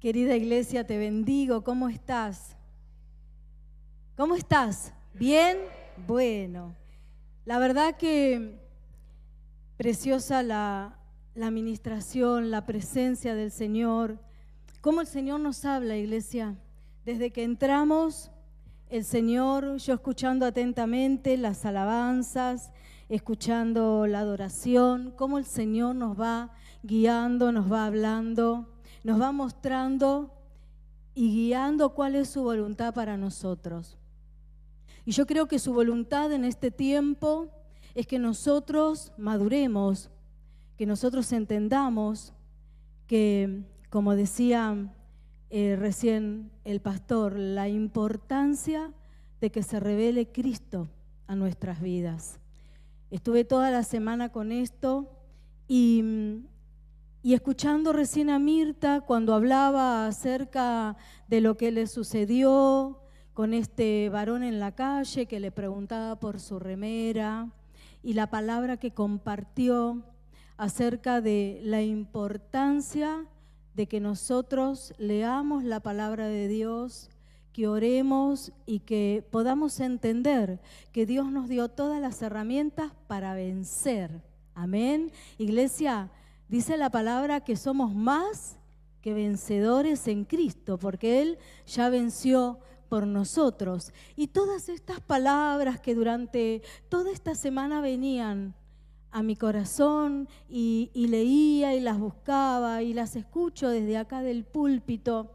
Querida iglesia, te bendigo. ¿Cómo estás? ¿Cómo estás? ¿Bien? Bueno, la verdad que preciosa la administración, la presencia del Señor. Cómo el Señor nos habla, iglesia. Desde que entramos, el Señor, yo escuchando atentamente las alabanzas, escuchando la adoración, cómo el Señor nos va guiando, nos va hablando, nos va mostrando y guiando cuál es su voluntad para nosotros. Y yo creo que su voluntad en este tiempo es que nosotros maduremos, que nosotros entendamos que, como decía recién el pastor, la importancia de que se revele Cristo a nuestras vidas. Estuve toda la semana con esto y escuchando recién a Mirta cuando hablaba acerca de lo que le sucedió con este varón en la calle que le preguntaba por su remera y la palabra que compartió acerca de la importancia de que nosotros leamos la palabra de Dios, que oremos y que podamos entender que Dios nos dio todas las herramientas para vencer. Amén. Iglesia, dice la palabra que somos más que vencedores en Cristo, porque Él ya venció por nosotros. Y todas estas palabras que durante toda esta semana venían a mi corazón y leía y las buscaba y las escucho desde acá del púlpito,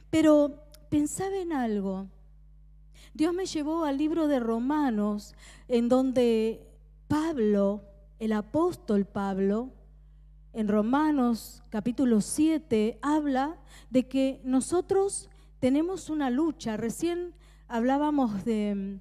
pero pensaba en algo. Dios me llevó al libro de Romanos, en donde Pablo, el apóstol Pablo, en Romanos capítulo 7, habla de que nosotros tenemos una lucha. Recién hablábamos de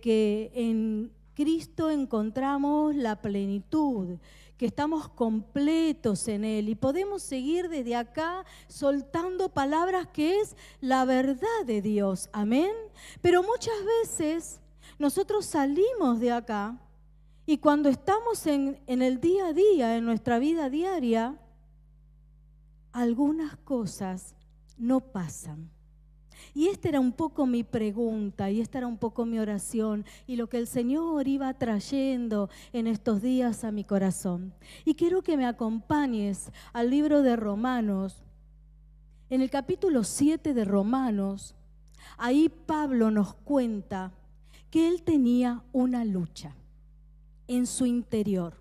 que en Cristo encontramos la plenitud, que estamos completos en Él y podemos seguir desde acá soltando palabras que es la verdad de Dios. Amén. Pero muchas veces nosotros salimos de acá y cuando estamos en el día a día, en nuestra vida diaria, algunas cosas no pasan. Y esta era un poco mi pregunta y esta era un poco mi oración y lo que el Señor iba trayendo en estos días a mi corazón. Y quiero que me acompañes al libro de Romanos. En el capítulo 7 de Romanos, ahí Pablo nos cuenta que él tenía una lucha en su interior.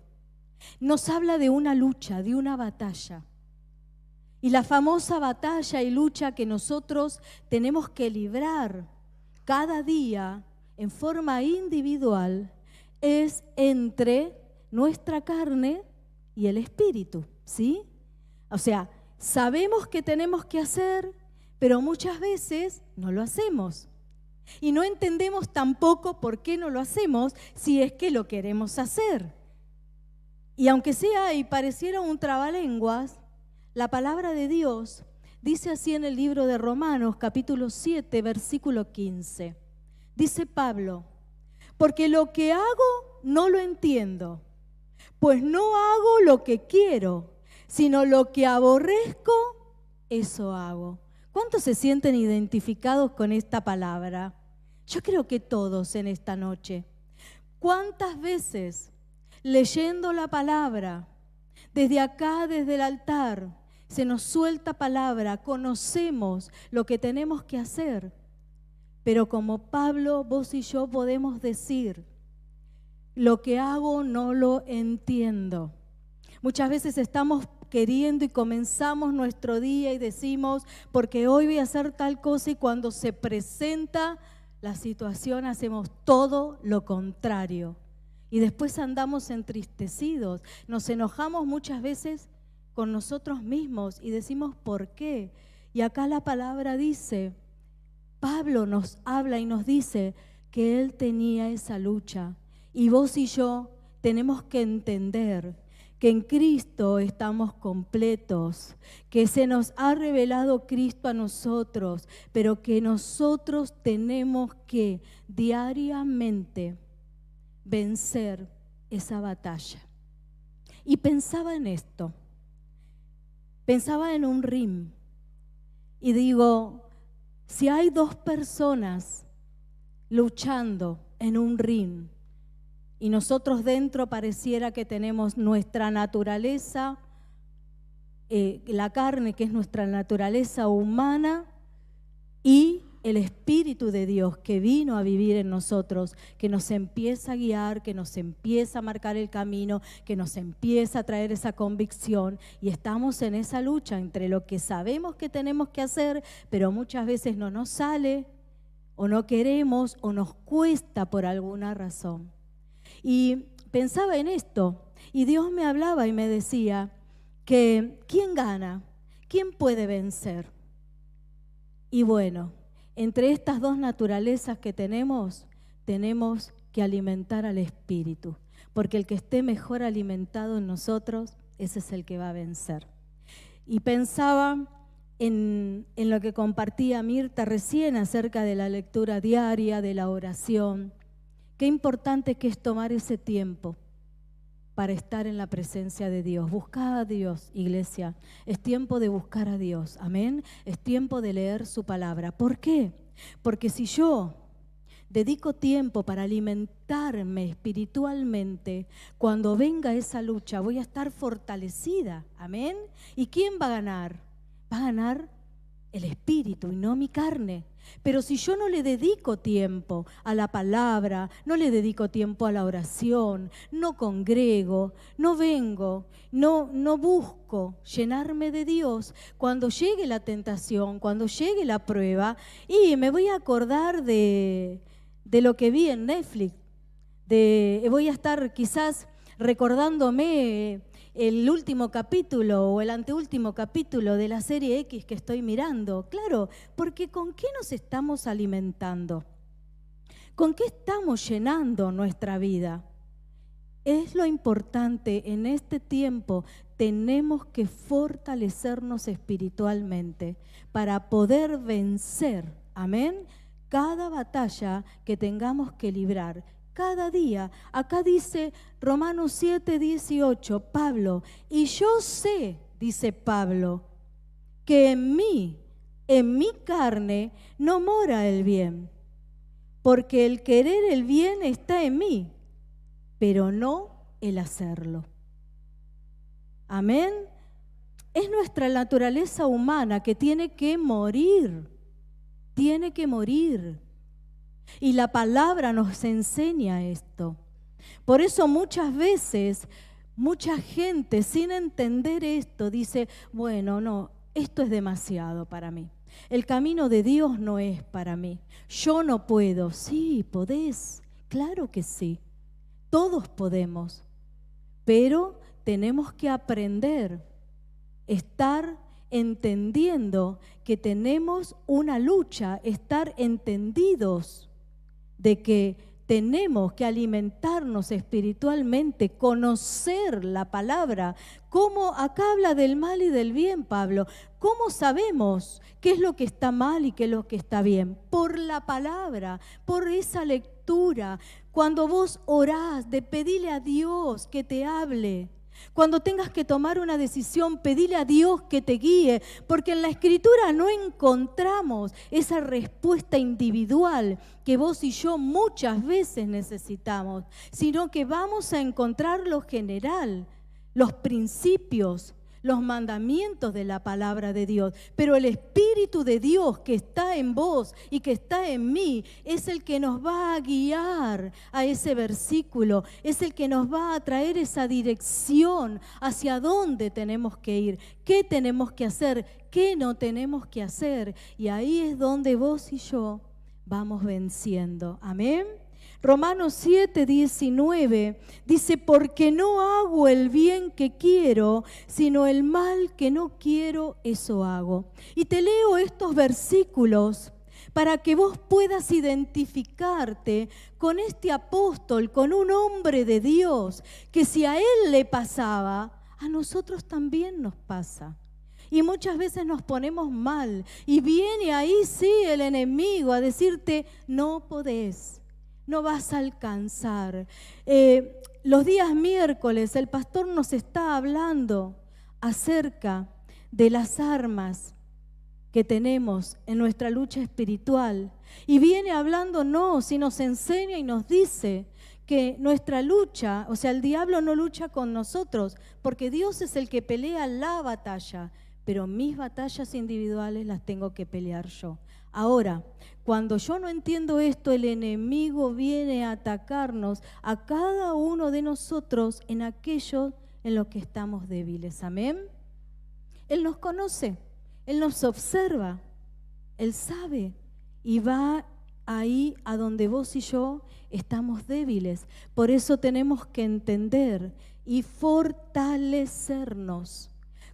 Nos habla de una lucha, de una batalla. Y la famosa batalla y lucha que nosotros tenemos que librar cada día en forma individual es entre nuestra carne y el espíritu, ¿sí? O sea, sabemos que tenemos que hacer, pero muchas veces no lo hacemos. Y no entendemos tampoco por qué no lo hacemos si es que lo queremos hacer. Y aunque sea y pareciera un trabalenguas, la palabra de Dios dice así en el libro de Romanos, capítulo 7, versículo 15. Dice Pablo, porque lo que hago no lo entiendo, pues no hago lo que quiero, sino lo que aborrezco, eso hago. ¿Cuántos se sienten identificados con esta palabra? Yo creo que todos en esta noche. ¿Cuántas veces leyendo la palabra, desde acá, desde el altar, se nos suelta palabra, conocemos lo que tenemos que hacer? Pero como Pablo, vos y yo podemos decir, lo que hago no lo entiendo. Muchas veces estamos queriendo y comenzamos nuestro día y decimos, porque hoy voy a hacer tal cosa, y cuando se presenta la situación hacemos todo lo contrario. Y después andamos entristecidos, nos enojamos muchas veces con nosotros mismos y decimos ¿por qué? Y acá la palabra dice, Pablo nos habla y nos dice que él tenía esa lucha. Y vos y yo tenemos que entender que en Cristo estamos completos, que se nos ha revelado Cristo a nosotros, pero que nosotros tenemos que diariamente vencer esa batalla. Y pensaba en esto, pensaba en un ring, y digo, si hay dos personas luchando en un ring y nosotros dentro pareciera que tenemos nuestra naturaleza, la carne que es nuestra naturaleza humana y el Espíritu de Dios que vino a vivir en nosotros, que nos empieza a guiar, que nos empieza a marcar el camino, que nos empieza a traer esa convicción, y estamos en esa lucha entre lo que sabemos que tenemos que hacer, pero muchas veces no nos sale, o no queremos, o nos cuesta por alguna razón. Y pensaba en esto, y Dios me hablaba y me decía que ¿quién gana? ¿Quién puede vencer? Y bueno, entre estas dos naturalezas que tenemos que alimentar al Espíritu, porque el que esté mejor alimentado en nosotros, ese es el que va a vencer. Y pensaba en lo que compartía Mirta recién acerca de la lectura diaria, de la oración. Qué importante que es tomar ese tiempo para estar en la presencia de Dios. Buscad a Dios, iglesia. Es tiempo de buscar a Dios, amén. Es tiempo de leer su palabra. ¿Por qué? Porque si yo dedico tiempo para alimentarme espiritualmente, cuando venga esa lucha voy a estar fortalecida, amén. ¿Y quién va a ganar? Va a ganar el Espíritu y no mi carne. Pero si yo no le dedico tiempo a la palabra, no le dedico tiempo a la oración, no congrego, no vengo, no busco llenarme de Dios, cuando llegue la tentación, cuando llegue la prueba, y me voy a acordar de lo que vi en Netflix, voy a estar quizás recordándome el último capítulo o el anteúltimo capítulo de la serie X que estoy mirando. Claro, porque ¿con qué nos estamos alimentando? ¿Con qué estamos llenando nuestra vida? Es lo importante en este tiempo. Tenemos que fortalecernos espiritualmente para poder vencer, amén, cada batalla que tengamos que librar. Cada día, acá dice Romanos 7:18, Pablo, y yo sé, dice Pablo, que en mi carne no mora el bien, porque el querer el bien está en mí, pero no el hacerlo. Amén. Es nuestra naturaleza humana que tiene que morir, tiene que morir. Y la palabra nos enseña esto. Por eso muchas veces, mucha gente sin entender esto dice, bueno, no, esto es demasiado para mí. El camino de Dios no es para mí. Yo no puedo. Sí, podés. Claro que sí. Todos podemos. Pero tenemos que aprender, estar entendiendo que tenemos una lucha, estar entendidos de que tenemos que alimentarnos espiritualmente, conocer la palabra. ¿Cómo? Acá habla del mal y del bien, Pablo. ¿Cómo sabemos qué es lo que está mal y qué es lo que está bien? Por la palabra, por esa lectura. Cuando vos orás, pedile a Dios que te hable. Cuando tengas que tomar una decisión, pedile a Dios que te guíe, porque en la Escritura no encontramos esa respuesta individual que vos y yo muchas veces necesitamos, sino que vamos a encontrar lo general, los principios, los mandamientos de la palabra de Dios. Pero el Espíritu de Dios que está en vos y que está en mí es el que nos va a guiar a ese versículo, es el que nos va a traer esa dirección hacia dónde tenemos que ir, qué tenemos que hacer, qué no tenemos que hacer. Y ahí es donde vos y yo vamos venciendo. Amén. Romanos 7:19 dice, porque no hago el bien que quiero, sino el mal que no quiero, eso hago. Y te leo estos versículos para que vos puedas identificarte con este apóstol, con un hombre de Dios, que si a él le pasaba, a nosotros también nos pasa. Y muchas veces nos ponemos mal y viene ahí sí el enemigo a decirte, no podés. No vas a alcanzar. Los días miércoles el pastor nos está hablando acerca de las armas que tenemos en nuestra lucha espiritual. Y viene hablándonos y nos enseña y nos dice que nuestra lucha, o sea, el diablo no lucha con nosotros, porque Dios es el que pelea la batalla, pero mis batallas individuales las tengo que pelear yo. Ahora, cuando yo no entiendo esto, el enemigo viene a atacarnos a cada uno de nosotros en aquello en lo que estamos débiles. Amén. Él nos conoce, Él nos observa, Él sabe y va ahí a donde vos y yo estamos débiles. Por eso tenemos que entender y fortalecernos.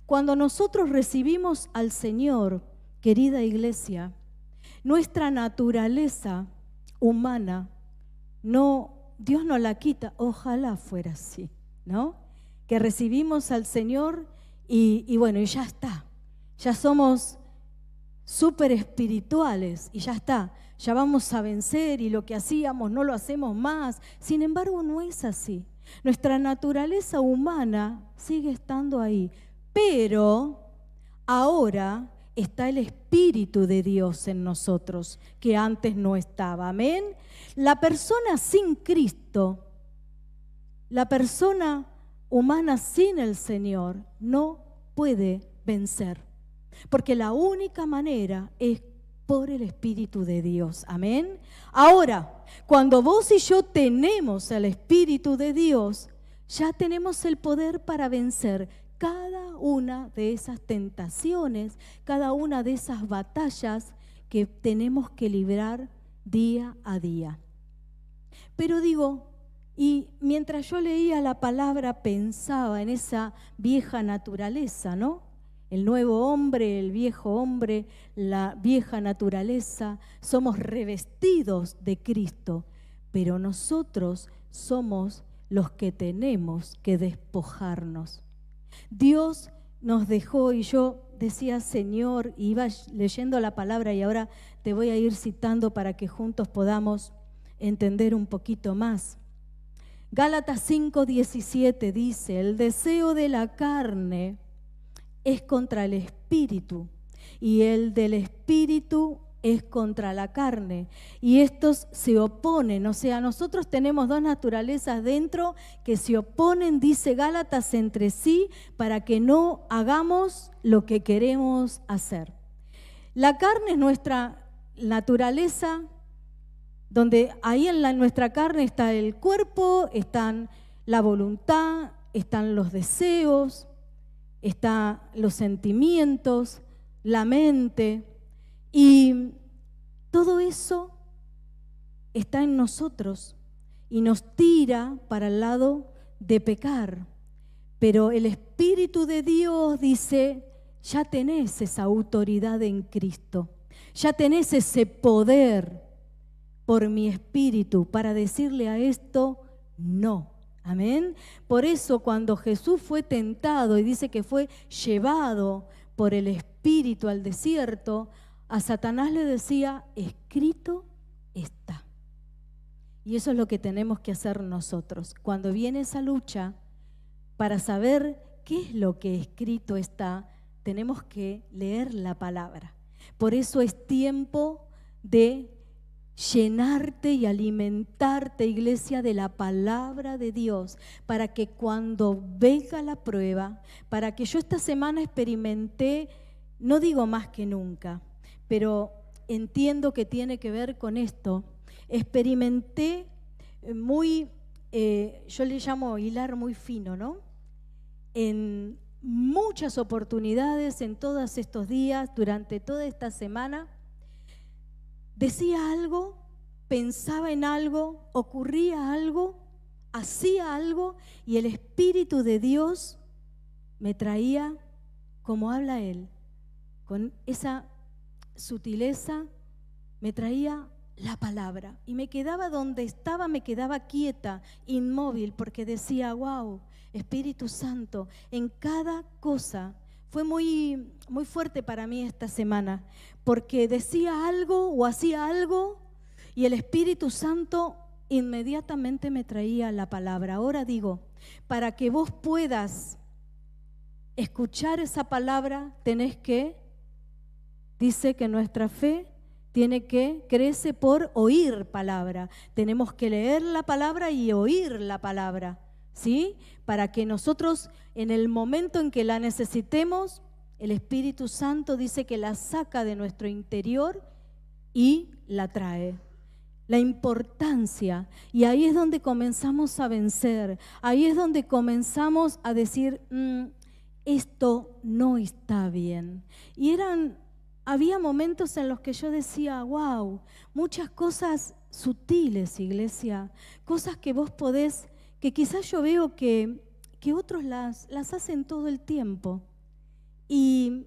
Cuando nosotros recibimos al Señor, querida iglesia, nuestra naturaleza humana, Dios no la quita, ojalá fuera así, ¿no? Que recibimos al Señor y bueno, y ya está, ya somos súper espirituales y ya está, ya vamos a vencer y lo que hacíamos no lo hacemos más. Sin embargo, no es así. Nuestra naturaleza humana sigue estando ahí, pero ahora está el Espíritu de Dios en nosotros, que antes no estaba. Amén. La persona sin Cristo, la persona humana sin el Señor, no puede vencer, porque la única manera es por el Espíritu de Dios. Amén. Ahora, cuando vos y yo tenemos el Espíritu de Dios, ya tenemos el poder para vencer cada una de esas tentaciones, cada una de esas batallas que tenemos que librar día a día. Pero digo, y mientras yo leía la palabra pensaba en esa vieja naturaleza, ¿no? El nuevo hombre, el viejo hombre, la vieja naturaleza, somos revestidos de Cristo, pero nosotros somos los que tenemos que despojarnos. Dios nos dejó, y yo decía Señor, y iba leyendo la palabra y ahora te voy a ir citando para que juntos podamos entender un poquito más. Gálatas 5:17 dice: el deseo de la carne es contra el espíritu y el del espíritu es contra la carne, y estos se oponen. O sea, nosotros tenemos dos naturalezas dentro que se oponen, dice Gálatas, entre sí, para que no hagamos lo que queremos hacer. La carne es nuestra naturaleza, donde ahí en nuestra carne está el cuerpo, están la voluntad, están los deseos, están los sentimientos, la mente. Y todo eso está en nosotros y nos tira para el lado de pecar. Pero el Espíritu de Dios dice: ya tenés esa autoridad en Cristo, ya tenés ese poder por mi Espíritu para decirle a esto no. Amén. Por eso cuando Jesús fue tentado y dice que fue llevado por el Espíritu al desierto, a Satanás le decía: escrito está. Y eso es lo que tenemos que hacer nosotros. Cuando viene esa lucha, para saber qué es lo que escrito está, tenemos que leer la palabra. Por eso es tiempo de llenarte y alimentarte, iglesia, de la palabra de Dios, para que cuando venga la prueba, para que yo esta semana experimenté, no digo más que nunca, pero entiendo que tiene que ver con esto. Experimenté yo le llamo hilar muy fino, ¿no? En muchas oportunidades, en todos estos días, durante toda esta semana, decía algo, pensaba en algo, ocurría algo, hacía algo, y el Espíritu de Dios me traía, como habla Él, con esa sutileza, me traía la palabra y me quedaba donde estaba, me quedaba quieta, inmóvil, porque decía: wow, Espíritu Santo, en cada cosa. Fue muy, muy fuerte para mí esta semana, porque decía algo o hacía algo y el Espíritu Santo inmediatamente me traía la palabra. Ahora digo, para que vos puedas escuchar esa palabra, tenés que dice que nuestra fe crece por oír palabra. Tenemos que leer la palabra y oír la palabra, ¿sí? Para que nosotros, en el momento en que la necesitemos, el Espíritu Santo dice que la saca de nuestro interior y la trae. La importancia, y ahí es donde comenzamos a vencer, ahí es donde comenzamos a decir, esto no está bien. Y había momentos en los que yo decía, wow, muchas cosas sutiles, iglesia, cosas que vos podés, que quizás yo veo que otros las hacen todo el tiempo. Y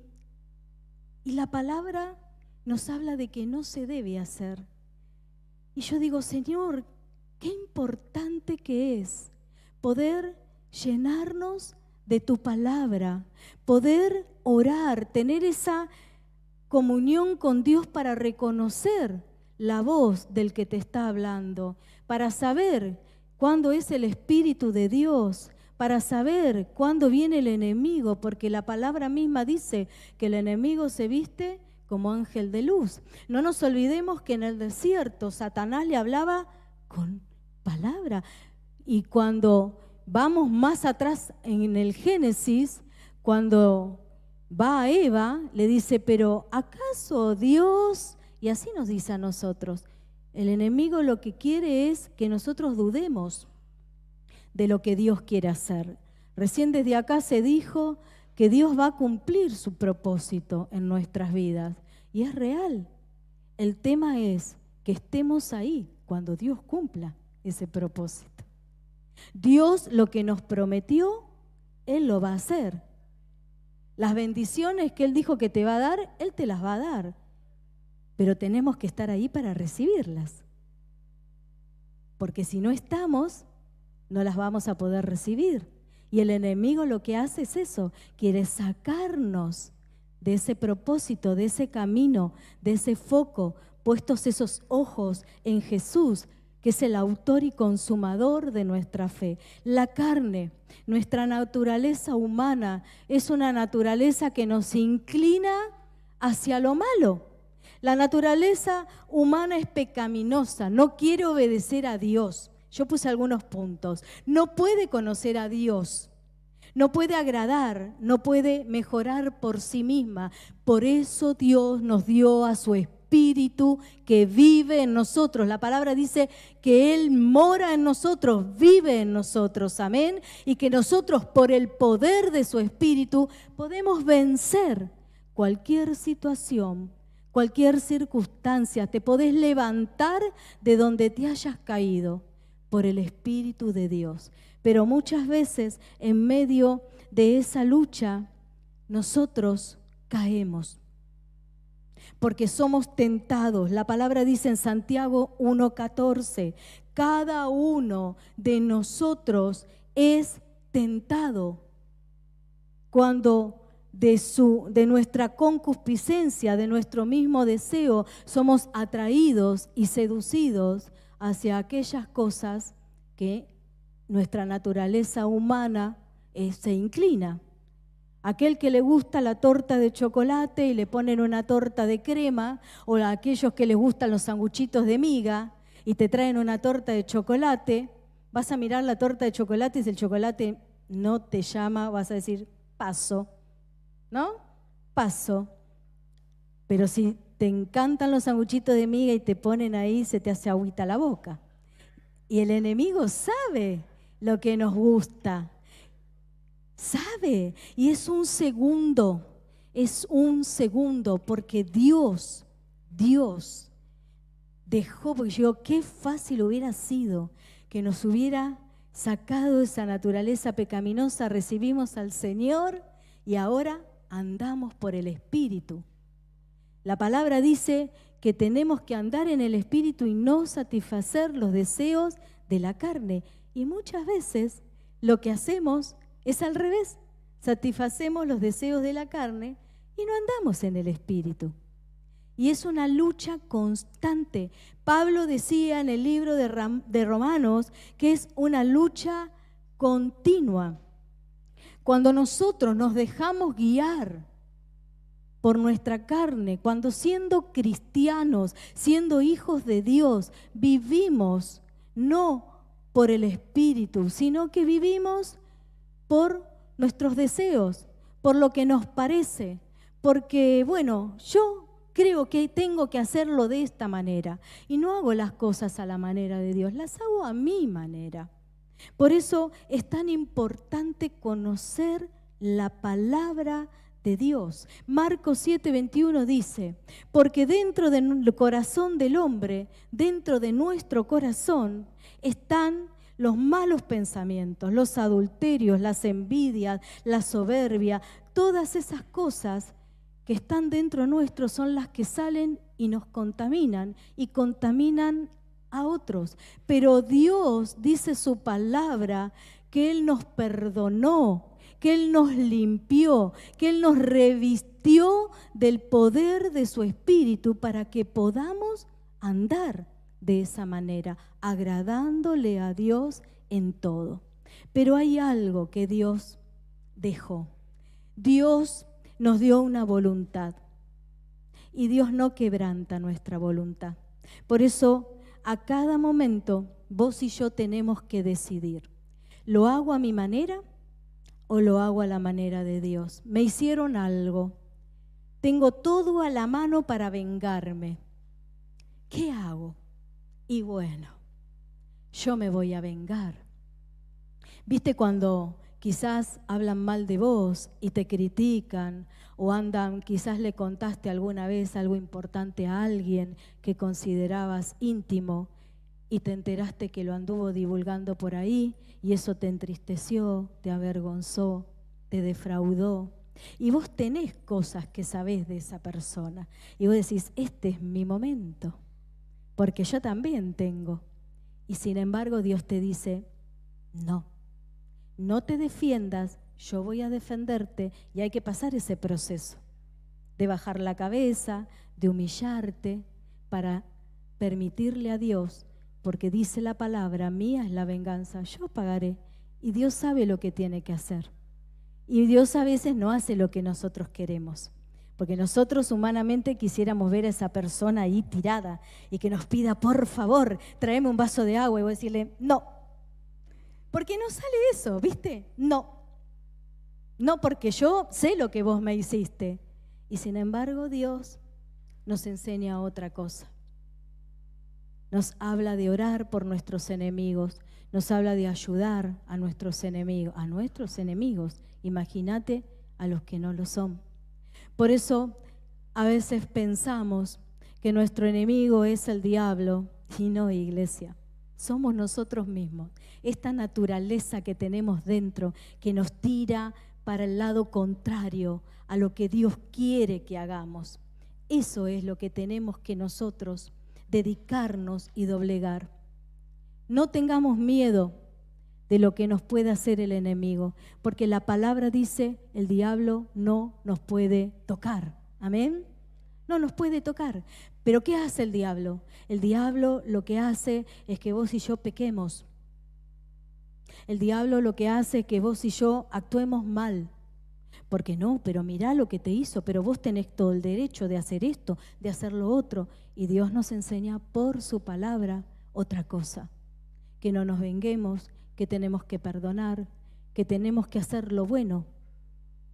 la palabra nos habla de que no se debe hacer. Y yo digo, Señor, qué importante que es poder llenarnos de tu palabra, poder orar, tener esa comunión con Dios para reconocer la voz del que te está hablando, para saber cuándo es el Espíritu de Dios, para saber cuándo viene el enemigo, porque la palabra misma dice que el enemigo se viste como ángel de luz. No nos olvidemos que en el desierto Satanás le hablaba con palabra. Y cuando vamos más atrás en el Génesis, cuando va a Eva, le dice, pero ¿acaso Dios? Y así nos dice a nosotros. El enemigo lo que quiere es que nosotros dudemos de lo que Dios quiere hacer. Recién desde acá se dijo que Dios va a cumplir su propósito en nuestras vidas. Y es real. El tema es que estemos ahí cuando Dios cumpla ese propósito. Dios lo que nos prometió, Él lo va a hacer. Las bendiciones que Él dijo que te va a dar, Él te las va a dar. Pero tenemos que estar ahí para recibirlas. Porque si no estamos, no las vamos a poder recibir. Y el enemigo lo que hace es eso, quiere sacarnos de ese propósito, de ese camino, de ese foco, puestos esos ojos en Jesús, que es el autor y consumador de nuestra fe. La carne, nuestra naturaleza humana, es una naturaleza que nos inclina hacia lo malo. La naturaleza humana es pecaminosa, no quiere obedecer a Dios. Yo puse algunos puntos. No puede conocer a Dios, no puede agradar, no puede mejorar por sí misma. Por eso Dios nos dio a su Espíritu que vive en nosotros. La palabra dice que Él mora en nosotros, vive en nosotros, amén. Y que nosotros, por el poder de su Espíritu, podemos vencer cualquier situación, cualquier circunstancia. Te podés levantar de donde te hayas caído por el Espíritu de Dios. Pero muchas veces en medio de esa lucha nosotros caemos porque somos tentados. La palabra dice en Santiago 1:14, cada uno de nosotros es tentado cuando de nuestra concupiscencia, de nuestro mismo deseo, somos atraídos y seducidos hacia aquellas cosas que nuestra naturaleza humana se inclina. Aquel que le gusta la torta de chocolate y le ponen una torta de crema, o a aquellos que les gustan los sanguchitos de miga y te traen una torta de chocolate, vas a mirar la torta de chocolate y si el chocolate no te llama, vas a decir, paso, ¿no? Paso. Pero si te encantan los sanguchitos de miga y te ponen ahí, se te hace agüita la boca. Y el enemigo sabe lo que nos gusta. Sabe. Y es un segundo, porque Dios dejó, porque yo, qué fácil hubiera sido que nos hubiera sacado esa naturaleza pecaminosa, recibimos al Señor y ahora andamos por el Espíritu. La palabra dice que tenemos que andar en el Espíritu y no satisfacer los deseos de la carne. Y muchas veces lo que hacemos es al revés. Satisfacemos los deseos de la carne y no andamos en el Espíritu. Y es una lucha constante. Pablo decía en el libro de Romanos que es una lucha continua. Cuando nosotros nos dejamos guiar por nuestra carne, cuando siendo cristianos, siendo hijos de Dios, vivimos no por el Espíritu, sino que vivimos por nuestros deseos, por lo que nos parece, porque, bueno, yo creo que tengo que hacerlo de esta manera y no hago las cosas a la manera de Dios, las hago a mi manera. Por eso es tan importante conocer la palabra de Dios. Marcos 7:21 dice, porque dentro del corazón del hombre, dentro de nuestro corazón, están los malos pensamientos, los adulterios, las envidias, la soberbia, todas esas cosas que están dentro nuestro son las que salen y nos contaminan y contaminan a otros. Pero Dios dice su palabra que Él nos perdonó, que Él nos limpió, que Él nos revistió del poder de su Espíritu para que podamos andar de esa manera, agradándole a Dios en todo. Pero hay algo que Dios dejó. Dios nos dio una voluntad y Dios no quebranta nuestra voluntad. Por eso, a cada momento, vos y yo tenemos que decidir, ¿lo hago a mi manera o lo hago a la manera de Dios? Me hicieron algo, tengo todo a la mano para vengarme. ¿Qué hago? Y bueno, yo me voy a vengar. ¿Viste cuando quizás hablan mal de vos y te critican o andan, quizás le contaste alguna vez algo importante a alguien que considerabas íntimo y te enteraste que lo anduvo divulgando por ahí y eso te entristeció, te avergonzó, te defraudó? Y vos tenés cosas que sabés de esa persona y vos decís, este es mi momento, porque yo también tengo. Y sin embargo Dios te dice, no te defiendas, yo voy a defenderte. Y hay que pasar ese proceso de bajar la cabeza, de humillarte para permitirle a Dios, porque dice la palabra, mía es la venganza, yo pagaré. Y Dios sabe lo que tiene que hacer. Y Dios a veces no hace lo que nosotros queremos, porque nosotros humanamente quisiéramos ver a esa persona ahí tirada y que nos pida, por favor, tráeme un vaso de agua, y voy a decirle, no. Porque no sale eso, ¿viste? No, porque yo sé lo que vos me hiciste. Y sin embargo Dios nos enseña otra cosa. Nos habla de orar por nuestros enemigos, nos habla de ayudar a nuestros enemigos. Imagínate a los que no lo son. Por eso a veces pensamos que nuestro enemigo es el diablo y no, iglesia. Somos nosotros mismos, esta naturaleza que tenemos dentro que nos tira para el lado contrario a lo que Dios quiere que hagamos. Eso es lo que tenemos que nosotros dedicarnos y doblegar. No tengamos miedo de lo que nos puede hacer el enemigo, porque la palabra dice, el diablo no nos puede tocar. Amén. No nos puede tocar. ¿Pero qué hace el diablo? El diablo lo que hace es que vos y yo pequemos. El diablo lo que hace es que vos y yo actuemos mal. Porque no, pero mirá lo que te hizo, pero vos tenés todo el derecho de hacer esto, de hacer lo otro. Y Dios nos enseña por su palabra otra cosa. Que no nos venguemos, que tenemos que perdonar, que tenemos que hacer lo bueno,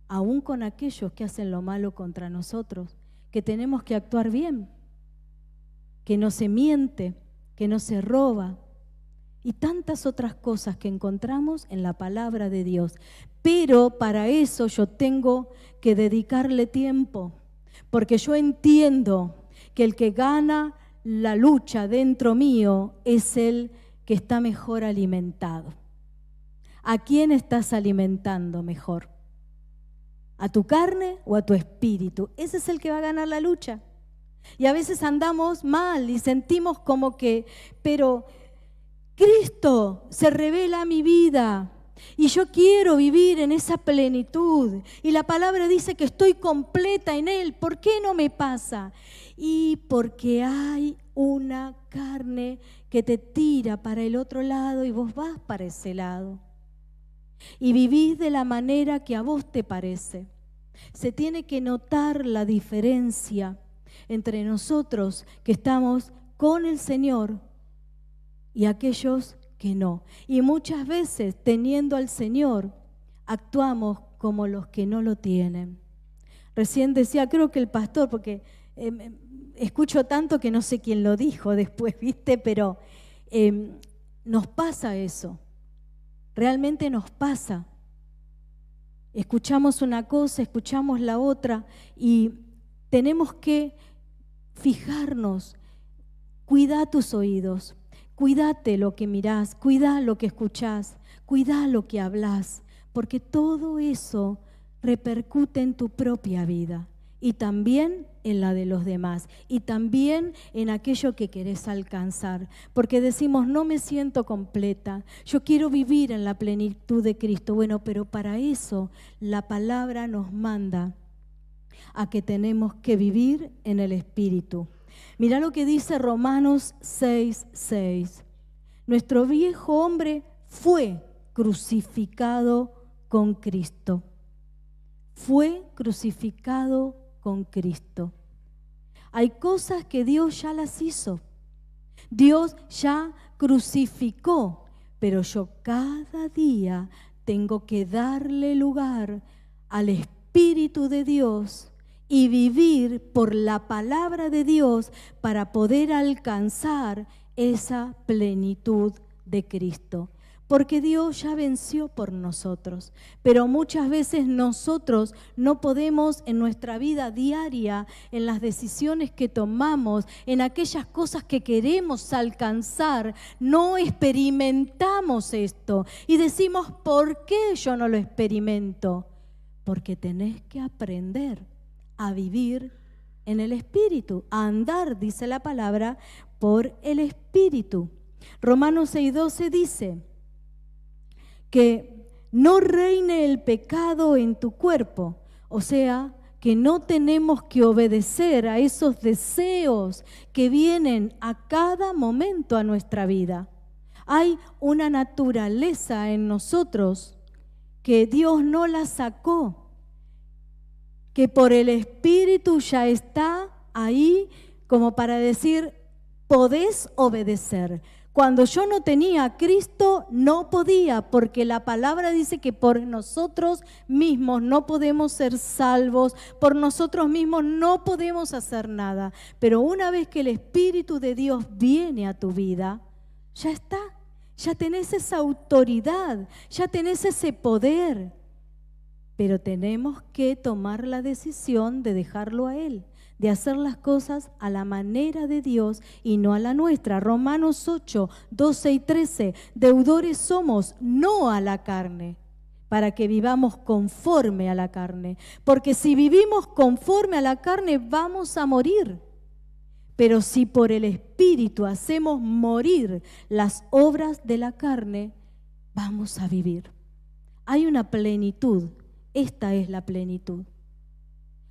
aún con aquellos que hacen lo malo contra nosotros. Que tenemos que actuar bien, que no se miente, que no se roba y tantas otras cosas que encontramos en la palabra de Dios. Pero para eso yo tengo que dedicarle tiempo, porque yo entiendo que el que gana la lucha dentro mío es el que está mejor alimentado. ¿A quién estás alimentando mejor? ¿A tu carne o a tu espíritu? Ese es el que va a ganar la lucha. Y a veces andamos mal y sentimos como que, pero Cristo se revela a mi vida y yo quiero vivir en esa plenitud. Y la palabra dice que estoy completa en Él. ¿Por qué no me pasa? Y porque hay una carne que te tira para el otro lado y vos vas para ese lado. Y vivís de la manera que a vos te parece. Se tiene que notar la diferencia entre nosotros que estamos con el Señor y aquellos que no. Y muchas veces, teniendo al Señor, actuamos como los que no lo tienen. Recién decía, creo que el pastor, porque escucho tanto que no sé quién lo dijo después, ¿viste? Pero nos pasa eso. Realmente nos pasa. Escuchamos una cosa, escuchamos la otra y tenemos que fijarnos. Cuida tus oídos, cuídate lo que mirás, cuida lo que escuchás, cuida lo que hablás, porque todo eso repercute en tu propia vida y también en la de los demás y también en aquello que querés alcanzar, porque decimos, no me siento completa, yo quiero vivir en la plenitud de Cristo. Bueno, pero para eso la palabra nos manda a que tenemos que vivir en el Espíritu. Mirá lo que dice Romanos 6:6. Nuestro viejo hombre fue crucificado con Cristo. Fue crucificado con Cristo. Hay cosas que Dios ya las hizo. Dios ya crucificó, pero yo cada día tengo que darle lugar al Espíritu de Dios y vivir por la palabra de Dios para poder alcanzar esa plenitud de Cristo. Porque Dios ya venció por nosotros, pero muchas veces nosotros no podemos en nuestra vida diaria, en las decisiones que tomamos, en aquellas cosas que queremos alcanzar, no experimentamos esto y decimos, ¿por qué yo no lo experimento? Porque tenés que aprender a vivir en el Espíritu, a andar, dice la palabra, por el Espíritu. Romanos 6:12 dice que no reine el pecado en tu cuerpo, o sea, que no tenemos que obedecer a esos deseos que vienen a cada momento a nuestra vida. Hay una naturaleza en nosotros que Dios no la sacó, que por el Espíritu ya está ahí como para decir, podés obedecer. Cuando yo no tenía a Cristo, no podía, porque la palabra dice que por nosotros mismos no podemos ser salvos, por nosotros mismos no podemos hacer nada. Pero una vez que el Espíritu de Dios viene a tu vida, ya está, ya tenés esa autoridad, ya tenés ese poder. Pero tenemos que tomar la decisión de dejarlo a Él, de hacer las cosas a la manera de Dios y no a la nuestra. Romanos 8:12 y 13, deudores somos, no a la carne, para que vivamos conforme a la carne. Porque si vivimos conforme a la carne, vamos a morir. Pero si por el Espíritu hacemos morir las obras de la carne, vamos a vivir. Hay una plenitud. Esta es la plenitud.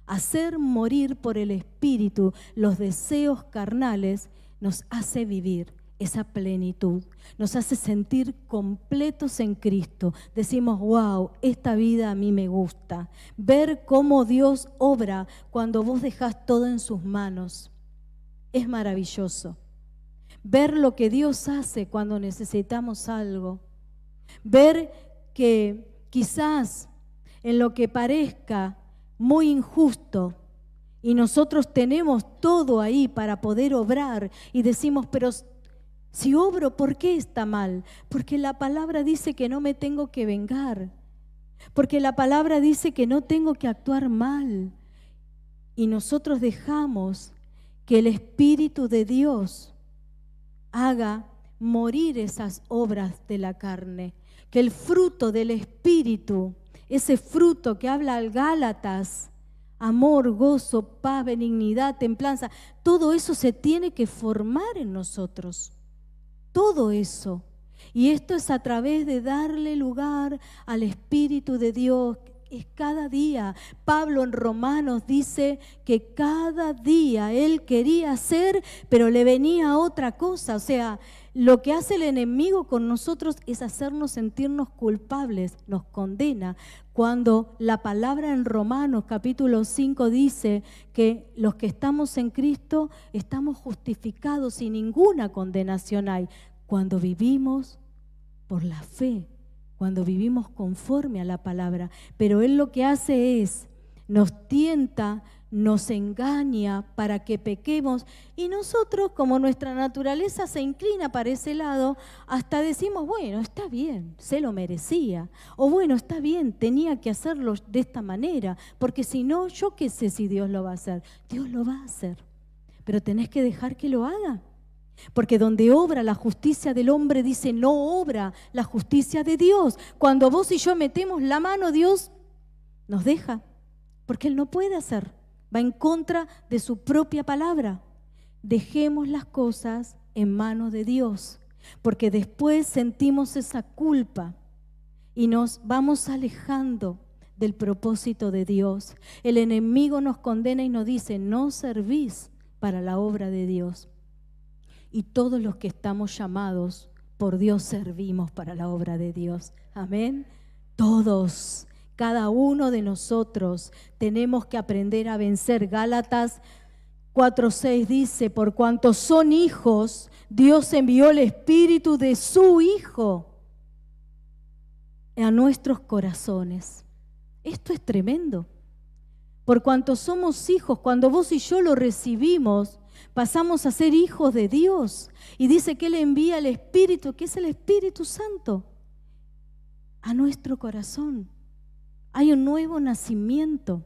Hacer morir por el Espíritu los deseos carnales nos hace vivir esa plenitud, nos hace sentir completos en Cristo. Decimos, wow, esta vida a mí me gusta. Ver cómo Dios obra cuando vos dejás todo en sus manos es maravilloso. Ver lo que Dios hace cuando necesitamos algo. Ver que quizás en lo que parezca muy injusto y nosotros tenemos todo ahí para poder obrar y decimos, pero si obro, ¿por qué está mal? Porque la palabra dice que no me tengo que vengar, porque la palabra dice que no tengo que actuar mal y nosotros dejamos que el Espíritu de Dios haga morir esas obras de la carne, que el fruto del Espíritu, ese fruto que habla al Gálatas, amor, gozo, paz, benignidad, templanza, todo eso se tiene que formar en nosotros. Todo eso. Y esto es a través de darle lugar al Espíritu de Dios. Es cada día. Pablo en Romanos dice que cada día él quería hacer, pero le venía otra cosa. O sea, Lo que hace el enemigo con nosotros es hacernos sentirnos culpables, nos condena. Cuando la palabra en Romanos capítulo 5 dice que los que estamos en Cristo estamos justificados y ninguna condenación hay. Cuando vivimos por la fe, cuando vivimos conforme a la palabra. Pero Él lo que hace es, nos tienta, nos engaña para que pequemos y nosotros, como nuestra naturaleza se inclina para ese lado, hasta decimos, bueno, está bien, se lo merecía, o bueno, está bien, tenía que hacerlo de esta manera, porque si no, yo qué sé si Dios lo va a hacer. Dios lo va a hacer, pero tenés que dejar que lo haga, porque donde obra la justicia del hombre, dice, no obra la justicia de Dios. Cuando vos y yo metemos la mano, Dios nos deja, porque Él no puede hacer. Va en contra de su propia palabra. Dejemos las cosas en manos de Dios, porque después sentimos esa culpa y nos vamos alejando del propósito de Dios. El enemigo nos condena y nos dice, no servís para la obra de Dios. Y todos los que estamos llamados por Dios servimos para la obra de Dios. Amén. Todos. Cada uno de nosotros tenemos que aprender a vencer. Gálatas 4:6 dice, por cuanto son hijos, Dios envió el Espíritu de su Hijo a nuestros corazones. Esto es tremendo. Por cuanto somos hijos, cuando vos y yo lo recibimos, pasamos a ser hijos de Dios. Y dice que Él envía el Espíritu, que es el Espíritu Santo, a nuestro corazón. Hay un nuevo nacimiento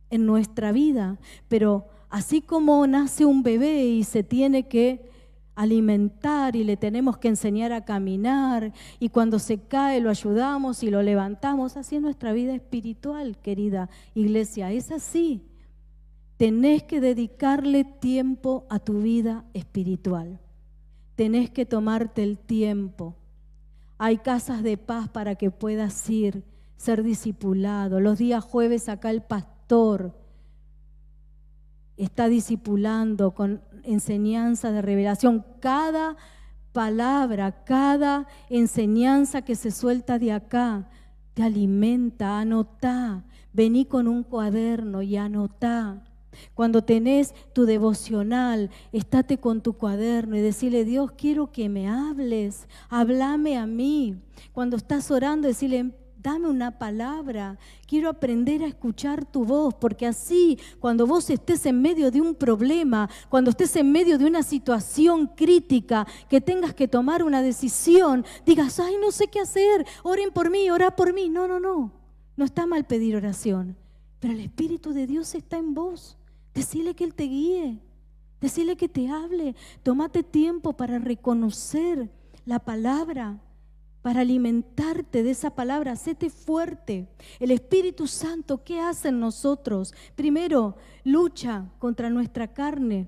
en nuestra vida, pero así como nace un bebé y se tiene que alimentar y le tenemos que enseñar a caminar y cuando se cae lo ayudamos y lo levantamos, así es nuestra vida espiritual, querida iglesia, es así. Tenés que dedicarle tiempo a tu vida espiritual, tenés que tomarte el tiempo. Hay casas de paz para que puedas ir, ser discipulado. Los días jueves acá el pastor está discipulando con enseñanza de revelación. Cada palabra, cada enseñanza que se suelta de acá te alimenta. Anotá, vení con un cuaderno y anotá. Cuando tenés tu devocional, estate con tu cuaderno y decirle, Dios, quiero que me hables, háblame a mí. Cuando estás orando, decirle, dame una palabra, quiero aprender a escuchar tu voz, porque así cuando vos estés en medio de un problema, cuando estés en medio de una situación crítica, que tengas que tomar una decisión, digas, ay, no sé qué hacer, oren por mí, orá por mí. No está mal pedir oración, pero el Espíritu de Dios está en vos. Decile que Él te guíe, decile que te hable, tómate tiempo para reconocer la palabra, para alimentarte de esa palabra, séte fuerte. El Espíritu Santo, ¿qué hace en nosotros? Primero, lucha contra nuestra carne,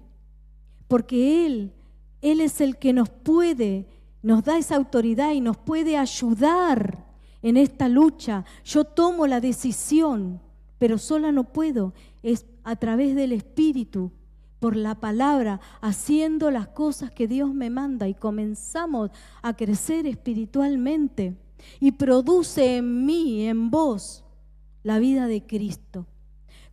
porque Él es el que nos da esa autoridad y nos puede ayudar en esta lucha. Yo tomo la decisión, pero sola no puedo, es a través del Espíritu, por la palabra, haciendo las cosas que Dios me manda y comenzamos a crecer espiritualmente y produce en mí, en vos, la vida de Cristo.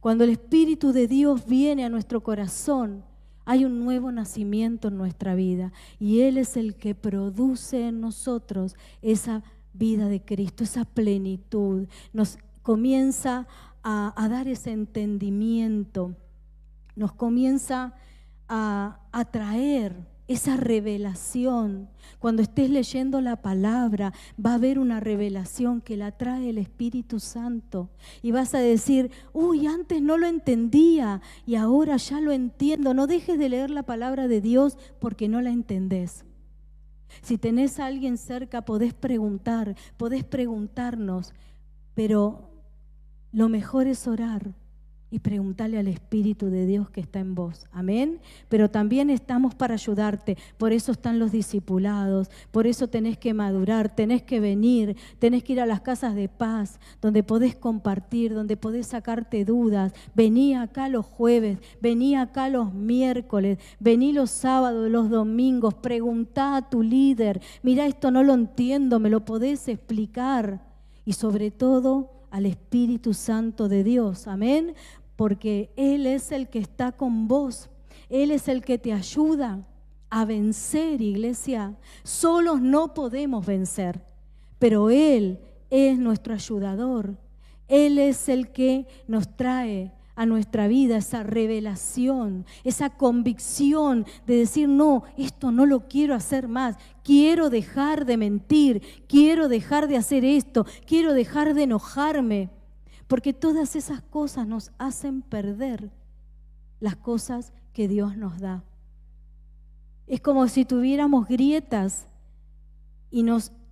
Cuando el Espíritu de Dios viene a nuestro corazón, hay un nuevo nacimiento en nuestra vida y Él es el que produce en nosotros esa vida de Cristo, esa plenitud. Nos comienza a dar ese entendimiento, nos comienza a traer esa revelación. Cuando estés leyendo la palabra, va a haber una revelación que la trae el Espíritu Santo y vas a decir, uy, antes no lo entendía y ahora ya lo entiendo. No dejes de leer la palabra de Dios porque no la entendés. Si tenés a alguien cerca, podés preguntar, podés preguntarnos, pero lo mejor es orar. y preguntale al Espíritu de Dios que está en vos. Amén. Pero también estamos para ayudarte. Por eso están los discipulados. Por eso tenés que madurar, tenés que venir, tenés que ir a las casas de paz, donde podés compartir, donde podés sacarte dudas. Vení acá los jueves, vení acá los miércoles, vení los sábados, los domingos. Preguntá a tu líder. Mirá, esto no lo entiendo, ¿me lo podés explicar? Y sobre todo al Espíritu Santo de Dios, amén, porque Él es el que está con vos, Él es el que te ayuda a vencer, iglesia. Solos no podemos vencer, pero Él es nuestro ayudador, Él es el que nos trae a nuestra vida esa revelación, esa convicción de decir, no, esto no lo quiero hacer más, quiero dejar de mentir, quiero dejar de hacer esto, quiero dejar de enojarme, porque todas esas cosas nos hacen perder las cosas que Dios nos da. Es como si tuviéramos grietas y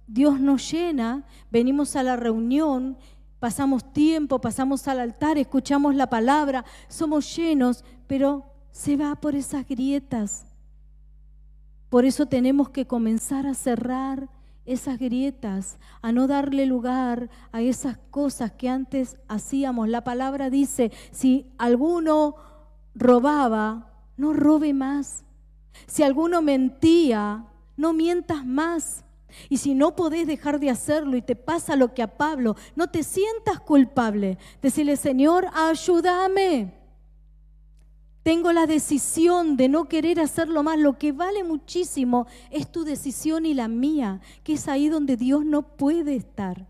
Dios nos llena, venimos a la reunión, pasamos tiempo, pasamos al altar, escuchamos la palabra, somos llenos, pero se va por esas grietas. Por eso tenemos que comenzar a cerrar esas grietas, a no darle lugar a esas cosas que antes hacíamos. La palabra dice, si alguno robaba, no robe más. Si alguno mentía, no mientas más. Y si no podés dejar de hacerlo y te pasa lo que a Pablo, no te sientas culpable. Decirle, Señor, ayúdame. Tengo la decisión de no querer hacerlo más. Lo que vale muchísimo es tu decisión y la mía, que es ahí donde Dios no puede estar.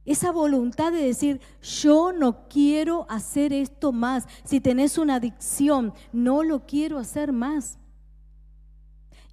Esa voluntad de decir, yo no quiero hacer esto más. Si tenés una adicción, no lo quiero hacer más.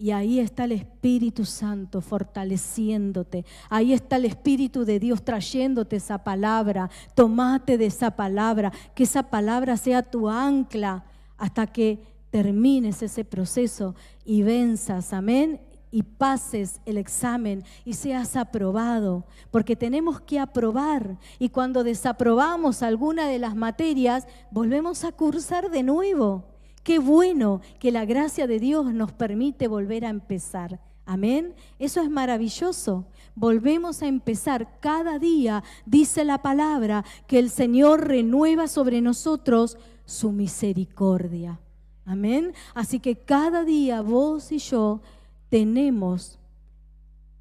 Y ahí está el Espíritu Santo fortaleciéndote. Ahí está el Espíritu de Dios trayéndote esa palabra. Tomate de esa palabra, que esa palabra sea tu ancla hasta que termines ese proceso y venzas, amén, y pases el examen y seas aprobado, porque tenemos que aprobar. Y cuando desaprobamos alguna de las materias, volvemos a cursar de nuevo. Qué bueno que la gracia de Dios nos permite volver a empezar. Amén. Eso es maravilloso. Volvemos a empezar. Cada día dice la palabra que el Señor renueva sobre nosotros su misericordia. Amén. Así que cada día vos y yo tenemos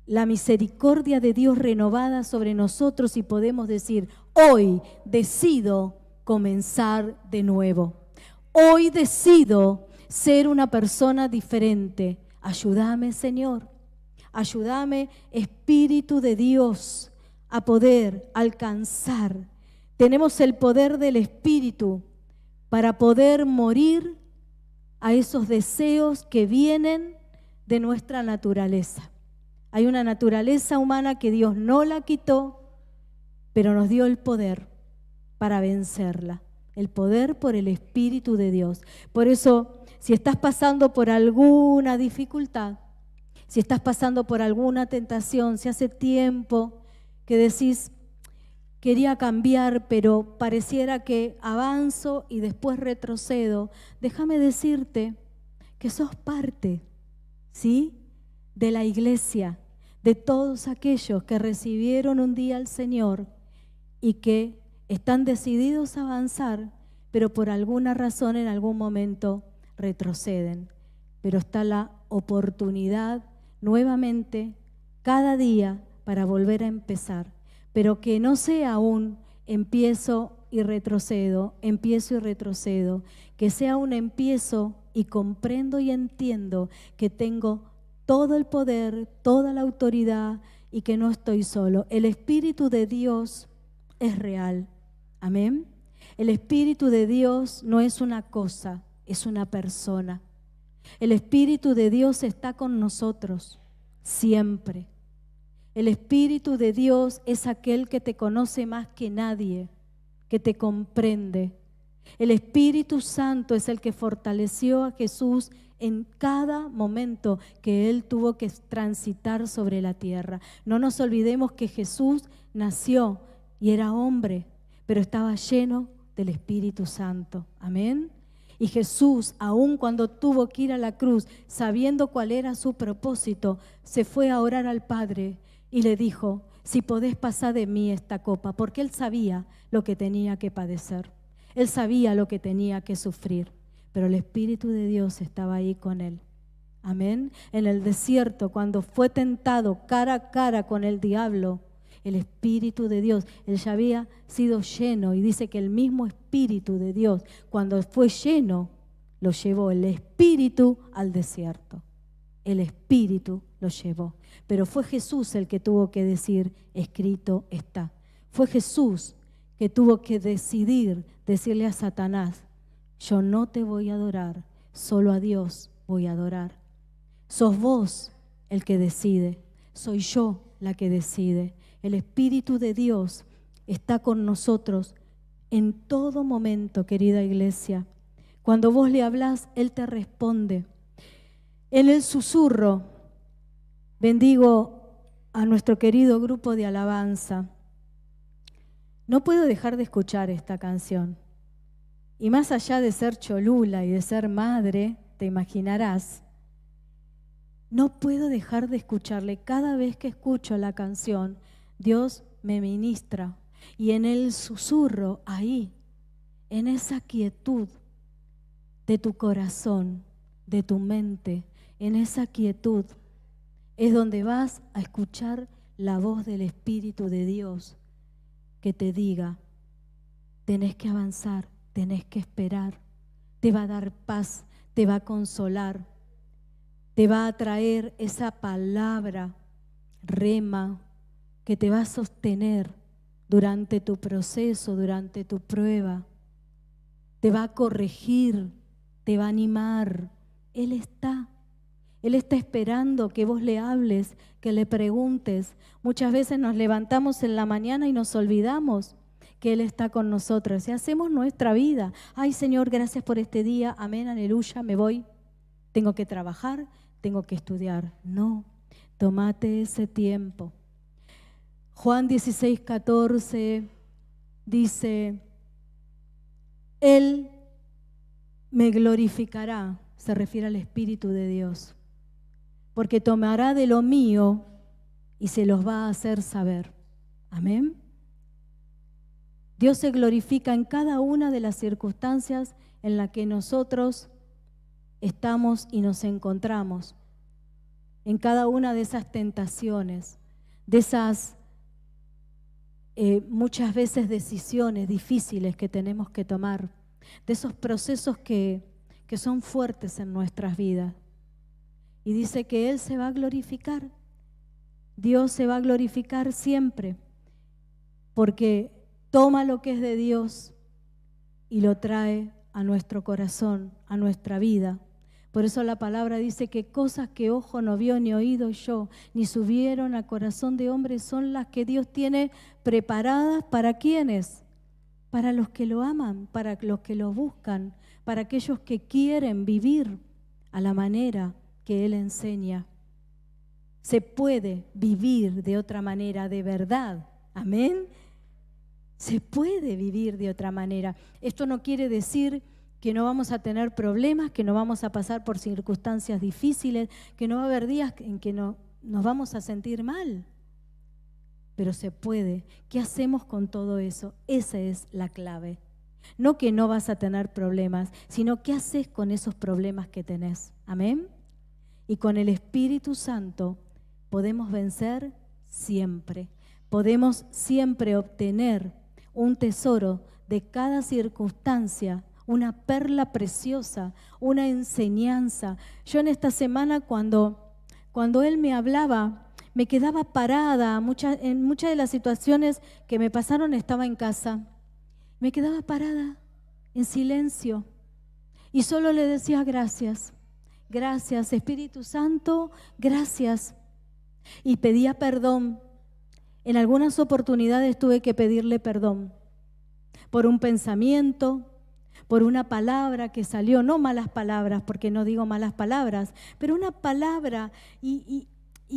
la misericordia de Dios renovada sobre nosotros y podemos decir, hoy decido comenzar de nuevo. Hoy decido ser una persona diferente. Ayúdame, Señor. Ayúdame, Espíritu de Dios, a poder alcanzar. Tenemos el poder del Espíritu para poder morir a esos deseos que vienen de nuestra naturaleza. Hay una naturaleza humana que Dios no la quitó, pero nos dio el poder para vencerla. El poder por el Espíritu de Dios. Por eso, si estás pasando por alguna dificultad, si estás pasando por alguna tentación, si hace tiempo que decís, quería cambiar, pero pareciera que avanzo y después retrocedo, déjame decirte que sos parte, ¿sí?, de la iglesia, de todos aquellos que recibieron un día al Señor y que están decididos a avanzar, pero por alguna razón en algún momento retroceden. Pero está la oportunidad nuevamente cada día para volver a empezar. Pero que no sea un empiezo y retrocedo, que sea un empiezo y comprendo y entiendo que tengo todo el poder, toda la autoridad y que no estoy solo. El Espíritu de Dios es real. Amén. El Espíritu de Dios no es una cosa, es una persona. El Espíritu de Dios está con nosotros siempre. El Espíritu de Dios es aquel que te conoce más que nadie, que te comprende. El Espíritu Santo es el que fortaleció a Jesús en cada momento que Él tuvo que transitar sobre la tierra. No nos olvidemos que Jesús nació y era hombre, pero estaba lleno del Espíritu Santo. Amén. Y Jesús, aun cuando tuvo que ir a la cruz, sabiendo cuál era su propósito, se fue a orar al Padre y le dijo: si podés pasar de mí esta copa, porque Él sabía lo que tenía que padecer. Él sabía lo que tenía que sufrir, pero el Espíritu de Dios estaba ahí con Él. Amén. En el desierto, cuando fue tentado cara a cara con el diablo, el Espíritu de Dios, Él ya había sido lleno, y dice que el mismo Espíritu de Dios, cuando fue lleno, lo llevó el Espíritu al desierto. El Espíritu lo llevó. Pero fue Jesús el que tuvo que decir: escrito está. Fue Jesús que tuvo que decirle a Satanás: yo no te voy a adorar, solo a Dios voy a adorar. Sos vos el que decide, soy yo la que decide. El Espíritu de Dios está con nosotros en todo momento, querida iglesia. Cuando vos le hablás, Él te responde. En el susurro, bendigo a nuestro querido grupo de alabanza. No puedo dejar de escuchar esta canción. Y más allá de ser cholula y de ser madre, te imaginarás, no puedo dejar de escucharle. Cada vez que escucho la canción, Dios me ministra. Y en el susurro, ahí, en esa quietud de tu corazón, de tu mente, en esa quietud, es donde vas a escuchar la voz del Espíritu de Dios que te diga: tenés que avanzar, tenés que esperar, te va a dar paz, te va a consolar, te va a traer esa palabra rema que te va a sostener durante tu proceso, durante tu prueba, te va a corregir, te va a animar. Él está esperando que vos le hables, que le preguntes. Muchas veces nos levantamos en la mañana y nos olvidamos que Él está con nosotros y hacemos nuestra vida. Ay, Señor, gracias por este día, amén, aleluya, me voy, tengo que trabajar, tengo que estudiar. No, tómate ese tiempo. Juan 16:14 dice: Él me glorificará, se refiere al Espíritu de Dios, porque tomará de lo mío y se los va a hacer saber. Amén. Dios se glorifica en cada una de las circunstancias en las que nosotros estamos y nos encontramos, en cada una de esas tentaciones, de esas muchas veces decisiones difíciles que tenemos que tomar, de esos procesos que son fuertes en nuestras vidas. Y dice que Él se va a glorificar. Dios se va a glorificar siempre, porque toma lo que es de Dios y lo trae a nuestro corazón, a nuestra vida. Por eso la palabra dice que cosas que ojo no vio, ni oído yo, ni subieron al corazón de hombre, son las que Dios tiene preparadas. ¿Para quiénes? Para los que lo aman, para los que lo buscan, para aquellos que quieren vivir a la manera que Él enseña. Se puede vivir de otra manera, de verdad. Amén. Se puede vivir de otra manera. Esto no quiere decir que no vamos a tener problemas, que no vamos a pasar por circunstancias difíciles, que no va a haber días en que nos vamos a sentir mal. Pero se puede. ¿Qué hacemos con todo eso? Esa es la clave. No que no vas a tener problemas, sino qué haces con esos problemas que tenés. Amén. Y con el Espíritu Santo podemos vencer siempre. Podemos siempre obtener un tesoro de cada circunstancia, una perla preciosa, una enseñanza. Yo en esta semana cuando Él me hablaba, me quedaba parada. En muchas de las situaciones que me pasaron estaba en casa. Me quedaba parada, en silencio, y solo le decía: gracias, gracias Espíritu Santo, gracias. Y pedía perdón. En algunas oportunidades tuve que pedirle perdón por un pensamiento, por una palabra que salió, no malas palabras, porque no digo malas palabras, pero una palabra. Y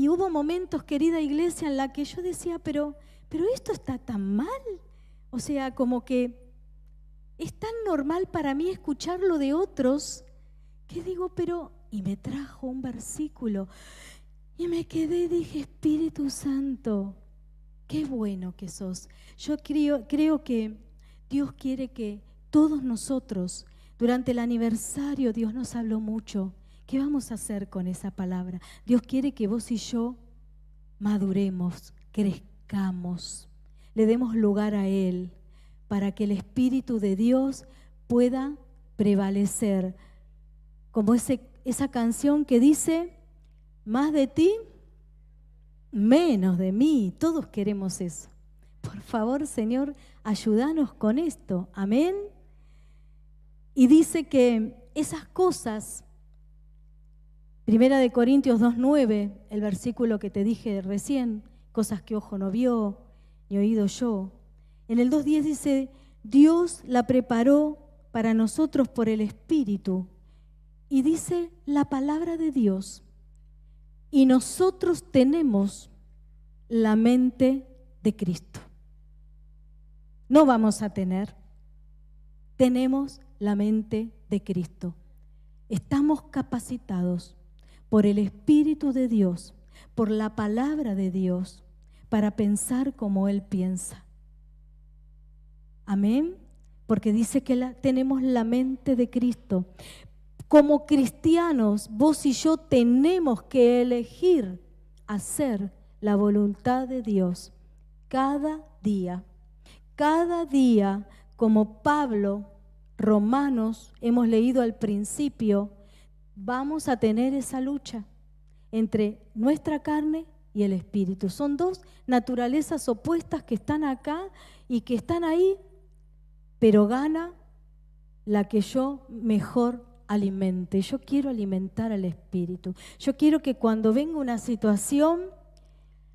hubo momentos, querida iglesia, en la que yo decía, pero esto está tan mal. O sea, como que es tan normal para mí escucharlo de otros que digo, pero, y me trajo un versículo y me quedé y dije, Espíritu Santo, qué bueno que sos. Yo creo que Dios quiere que todos nosotros, durante el aniversario, Dios nos habló mucho. ¿Qué vamos a hacer con esa palabra? Dios quiere que vos y yo maduremos, crezcamos, le demos lugar a Él, para que el Espíritu de Dios pueda prevalecer. Como esa canción que dice, más de ti, menos de mí. Todos queremos eso. Por favor, Señor, ayúdanos con esto. Amén. Y dice que esas cosas, 1 Corintios 2:9, el versículo que te dije recién, cosas que ojo no vio, ni oído yo. En el 2:10 dice, Dios la preparó para nosotros por el Espíritu. Y dice la palabra de Dios. Y nosotros tenemos la mente de Cristo. No vamos a tener. Tenemos la mente de Cristo. Estamos capacitados por el Espíritu de Dios, por la palabra de Dios, para pensar como Él piensa. Amén. Porque dice que tenemos la mente de Cristo. Como cristianos, vos y yo tenemos que elegir hacer la voluntad de Dios cada día. Cada día, como Pablo, Romanos, hemos leído al principio, vamos a tener esa lucha entre nuestra carne y el Espíritu. Son dos naturalezas opuestas que están acá y que están ahí, pero gana la que yo mejor alimente. Yo quiero alimentar al Espíritu. Yo quiero que cuando venga una situación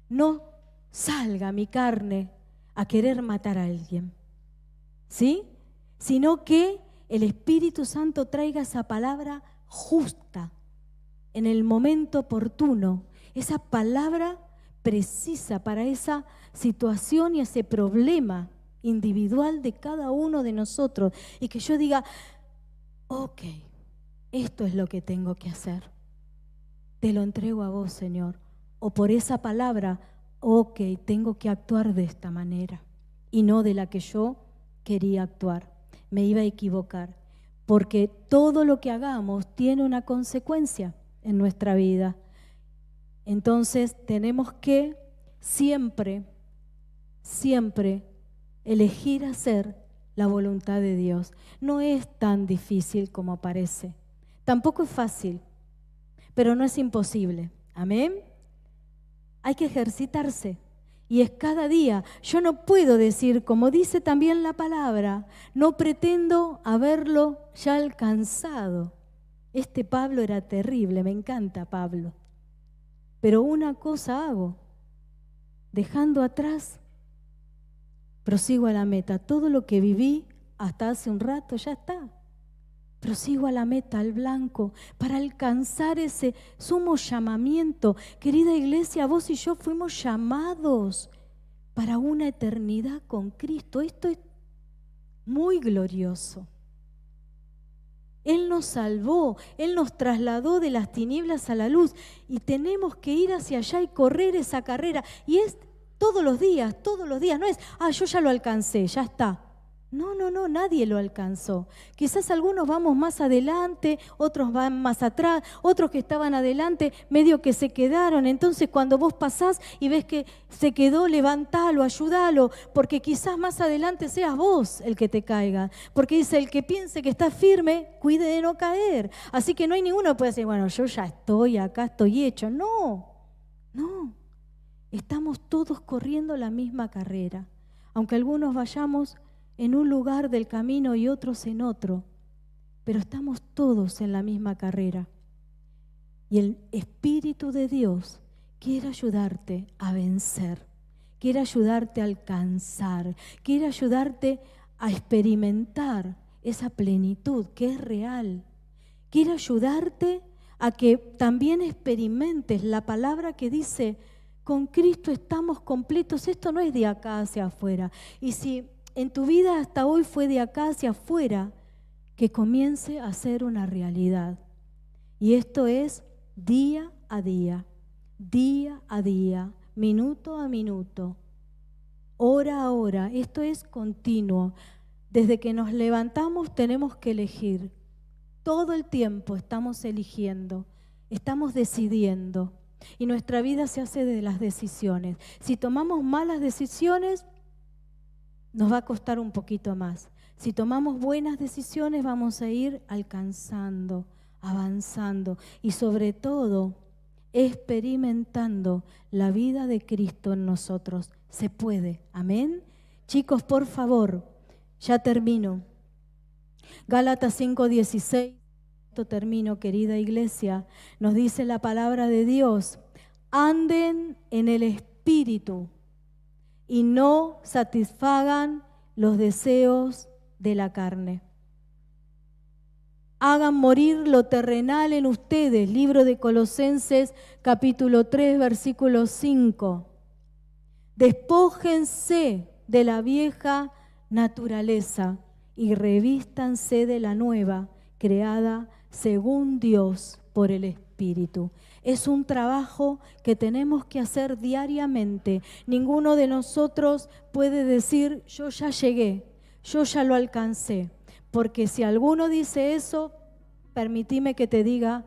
no salga mi carne a querer matar a alguien, ¿sí? Sino que el Espíritu Santo traiga esa palabra justa en el momento oportuno, esa palabra precisa para esa situación y ese problema individual de cada uno de nosotros, y que yo diga, ok, esto es lo que tengo que hacer, te lo entrego a vos, Señor, o por esa palabra, ok, tengo que actuar de esta manera y no de la que yo quería actuar, me iba a equivocar, porque todo lo que hagamos tiene una consecuencia en nuestra vida. Entonces tenemos que siempre elegir hacer la voluntad de Dios. No es tan difícil como parece. Tampoco es fácil, pero no es imposible. Amén. Hay que ejercitarse y es cada día. Yo no puedo decir, como dice también la palabra, no pretendo haberlo ya alcanzado. Este Pablo era terrible, me encanta Pablo. Pero una cosa hago, dejando atrás, prosigo a la meta. Todo lo que viví hasta hace un rato ya está. Prosigo a la meta, al blanco, para alcanzar ese sumo llamamiento. Querida iglesia, vos y yo fuimos llamados para una eternidad con Cristo. Esto es muy glorioso. Él nos salvó, Él nos trasladó de las tinieblas a la luz y tenemos que ir hacia allá y correr esa carrera. Y es todos los días, no es, yo ya lo alcancé, ya está. No, nadie lo alcanzó. Quizás algunos vamos más adelante, otros van más atrás, otros que estaban adelante medio que se quedaron. Entonces cuando vos pasás y ves que se quedó, levantalo, ayúdalo, porque quizás más adelante seas vos el que te caiga. Porque dice, el que piense que está firme, cuide de no caer. Así que no hay ninguno que pueda decir, bueno, yo ya estoy acá, estoy hecho. No. Estamos todos corriendo la misma carrera. Aunque algunos vayamos en un lugar del camino y otros en otro, pero estamos todos en la misma carrera. Y el Espíritu de Dios quiere ayudarte a vencer, quiere ayudarte a alcanzar, quiere ayudarte a experimentar esa plenitud que es real. Quiere ayudarte a que también experimentes la palabra que dice, con Cristo estamos completos. Esto no es de acá hacia afuera. Y si en tu vida hasta hoy fue de acá hacia afuera, que comience a ser una realidad. Y esto es día a día, minuto a minuto, hora a hora. Esto es continuo. Desde que nos levantamos tenemos que elegir. Todo el tiempo estamos eligiendo, estamos decidiendo. Y nuestra vida se hace de las decisiones. Si tomamos malas decisiones, nos va a costar un poquito más. Si tomamos buenas decisiones, vamos a ir alcanzando, avanzando y sobre todo experimentando la vida de Cristo en nosotros. Se puede, amén. Chicos, por favor, ya termino. Gálatas 5:16, esto termino, querida iglesia, nos dice la palabra de Dios: anden en el Espíritu y no satisfagan los deseos de la carne. Hagan morir lo terrenal en ustedes. Libro de Colosenses, capítulo 3, versículo 5. Despójense de la vieja naturaleza y revístanse de la nueva, creada según Dios por el Espíritu. Es un trabajo que tenemos que hacer diariamente. Ninguno de nosotros puede decir, yo ya llegué, yo ya lo alcancé. Porque si alguno dice eso, permitime que te diga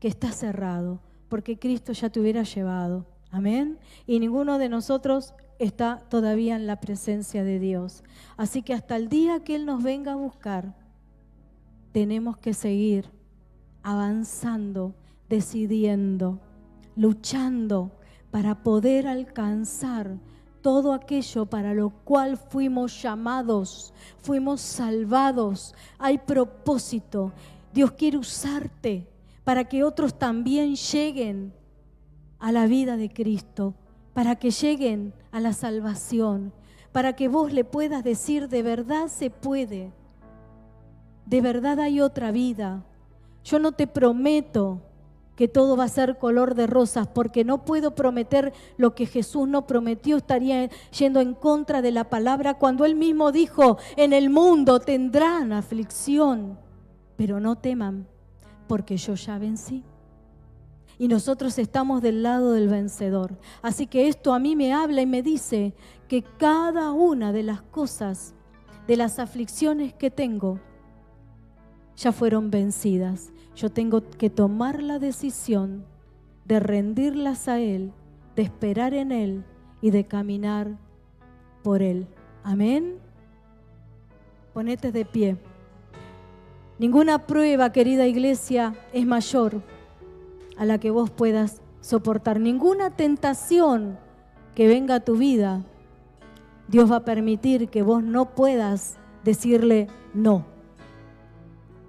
que está cerrado, porque Cristo ya te hubiera llevado. Amén. Y ninguno de nosotros está todavía en la presencia de Dios. Así que hasta el día que Él nos venga a buscar, tenemos que seguir avanzando, decidiendo, luchando para poder alcanzar todo aquello para lo cual fuimos llamados, fuimos salvados. Hay propósito. Dios quiere usarte para que otros también lleguen a la vida de Cristo, para que lleguen a la salvación, para que vos le puedas decir, de verdad se puede, de verdad hay otra vida. Yo no te prometo que todo va a ser color de rosas, porque no puedo prometer lo que Jesús no prometió. Estaría yendo en contra de la palabra cuando Él mismo dijo, en el mundo tendrán aflicción, pero no teman, porque yo ya vencí. Y nosotros estamos del lado del vencedor. Así que esto a mí me habla y me dice que cada una de las cosas, de las aflicciones que tengo, ya fueron vencidas. Yo tengo que tomar la decisión de rendirlas a Él, de esperar en Él y de caminar por Él. Amén. Ponete de pie. Ninguna prueba, querida iglesia, es mayor a la que vos puedas soportar. Ninguna tentación que venga a tu vida, Dios va a permitir que vos no puedas decirle no.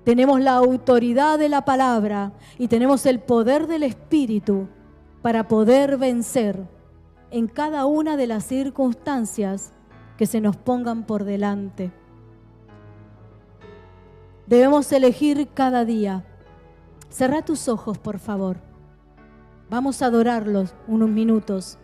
Tenemos la autoridad de la palabra y tenemos el poder del Espíritu para poder vencer en cada una de las circunstancias que se nos pongan por delante. Debemos elegir cada día. Cerrá tus ojos, por favor. Vamos a adorarlos unos minutos.